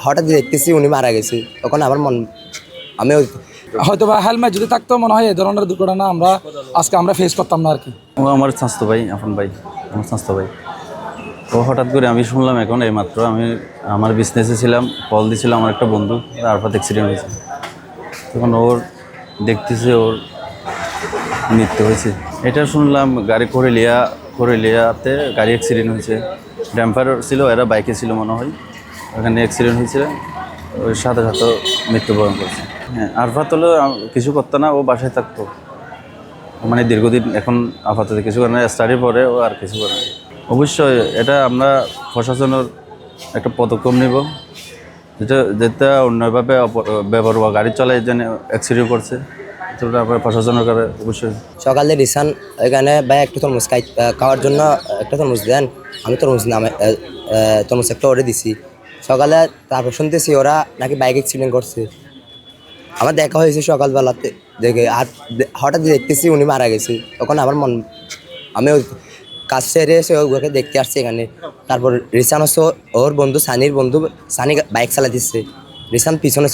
হঠাৎ দেখতেছি উনি মারা গেছে, তখন আমার আমি হয়তো বা হেলমেট যদি থাকতো মনে হয় এই ধরনের দুর্ঘটনা আমরা ফেস করতাম না আর কি। ও আমার স্বাস্থ্য ভাই, আপন ভাই, আমার স্বাস্থ্য ভাই। ও হঠাৎ করে আমি শুনলাম এখন এইমাত্র, আমি আমার বিজনেসে ছিলাম, কল দিয়েছিল আমার একটা বন্ধু, তারপর অ্যাক্সিডেন্ট হয়েছে। তখন ওর দেখতেছে ওর মৃত্যু হয়েছে। এটা শুনলাম গাড়ি কোরেলিয়াতে গাড়ি অ্যাক্সিডেন্ট হয়েছে। ড্যাম্পার ছিল, এরা বাইকে ছিল মনে হয়, ওখানে অ্যাক্সিডেন্ট হয়েছে, ওই সাথে সাথে মৃত্যুবরণ করছে। হ্যাঁ, আরফাত হলো কিছু করতো না, ও বাসায় থাকতো, মানে দীর্ঘদিন। এখন আপাতত কিছু করে না, স্টাডি পরে ও আর কিছু করে না। অবশ্যই এটা আমরা প্রশাসনের একটা পদক্ষেপ নিব, যেটা অন্যভাবে বেপরোয়া গাড়ি চালায় যেন অ্যাক্সিডেন্ট করছে, আমরা প্রশাসনের কাছে অবশ্যই। সকালে রিসান এখানে ভাই একটু তরমুজ খাওয়ার জন্য একটা তরমুজ দেন, আমি তরমুজ তরমুজ একটা অর্ডার দিছি সকালে। তারপর শুনতেছি ওরা নাকি বাইক অ্যাক্সিডেন্ট করছে। আমার দেখা হয়েছে সকালবেলাতে দেখে, আর হঠাৎ দেখতেছি উনি মারা গেছে, তখন আমার আমি কাজ সেরে এসে ওকে দেখতে আসছি এখানে। তারপর রিসান হচ্ছে ওর বন্ধু, সানির বন্ধু, সানি বাইক চালা দিচ্ছে, রিসান পিছনে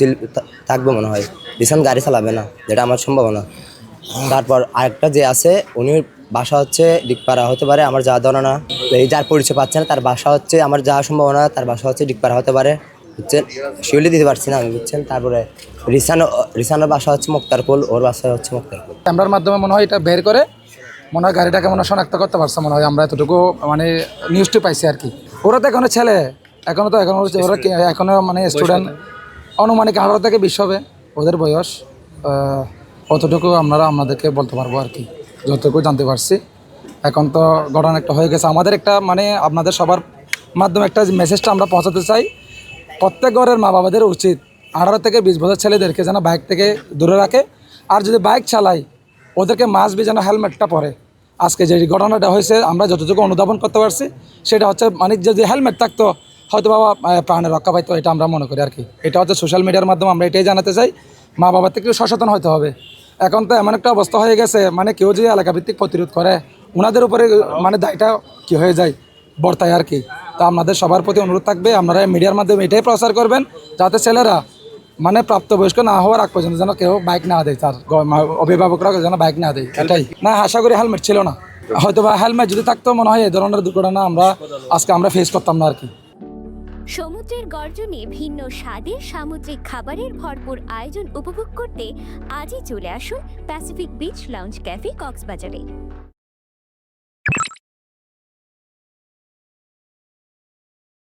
থাকবে মনে হয়, রিসান গাড়ি চালাবে না, যেটা আমার সম্ভাবনা। তারপর আরেকটা যে আছে উনি বাসা হচ্ছে ডিগপাড়া, হতে পারে আমার যাওয়া ধারণা, এই যার পরিচয় পাচ্ছে না তার বাসা হচ্ছে, আমার যাওয়ার সম্ভাবনা তার বাসা হচ্ছে ডিগপাড়া হতে পারে, বুঝছেন, শিউলি দিতে পারছি না আমি, বুঝছেন। তারপরে রিসানের বাসা হচ্ছে মুক্তারপুল, ওর বাসা হচ্ছে মুক্তারপুল। ক্যামেরার মাধ্যমে মনে হয় এটা বের করে মনে হয় গাড়িটাকে মনে শনাক্ত করতে পারছে মনে হয়, আমরা এতটুকু মানে নিউজটি পাইছি আর কি। ওরা তো এখনো ছেলে, ওরা এখনো মানে স্টুডেন্ট, আনুমানিক 18 থেকে 20 হবে ওদের বয়স। অতটুকু আমাদেরকে বলতে পারবো আর কি, যতটুকু জানতে পারছি। এখন তো ঘটনা একটা হয়ে গেছে, আমাদের একটা মানে আপনাদের সবার মাধ্যমে একটা মেসেজটা আমরা পৌঁছাতে চাই। প্রত্যেক ঘরের মা বাবাদের উচিত 18 থেকে 20 বছর ছেলেদেরকে যেন বাইক থেকে দূরে রাখে, আর যদি বাইক চালায় ওদেরকে মাস্ট বি যেন হেলমেটটা পরে। আজকে যে ঘটনাটা হয়েছে আমরা যতটুকু অনুধাবন করতে পারছি সেটা হচ্ছে মানে যদি হেলমেট থাকতো হয়তো বাবা প্রাণে রক্ষা পাইতো, এটা আমরা মনে করি আর কি। এটা হচ্ছে সোশ্যাল মিডিয়ার মাধ্যমে আমরা এটাই জানাতে চাই, মা বাবার থেকে সচেতন হতে হবে। এখন তো এমন একটা অবস্থা হয়ে গেছে, মানে কেউ যে এলাকাভিত্তিক প্রতিরোধ করে ওনাদের উপরে মানে দায়টা কি হয়ে যায় বর্তায় আর কি। তো আপনাদের সবার প্রতি অনুরোধ থাকবে, আপনারা মিডিয়ার মাধ্যমে এটাই প্রচার করবেন যাতে ছেলেরা মানে প্রাপ্তবয়স্ক না হওয়ার আগ পর্যন্ত যেন কেউ বাইক না দেয়, তার অভিভাবকরা যেন বাইক না দেয়, এটাই। না, আশা করি হেলমেট ছিল না, হয়তো বা হেলমেট যদি থাকতো মনে হয় এই ধরনের দুর্ঘটনা আমরা ফেস করতাম না আর কি। সমুদ্রের গর্জনে ভিন্ন স্বাদের সামুদ্রিক খাবারের ভরপুর আয়োজন উপভোগ করতে আজই চলে আসুন প্যাসিফিক বিচ লাউঞ্জ ক্যাফে কক্সবাজারে।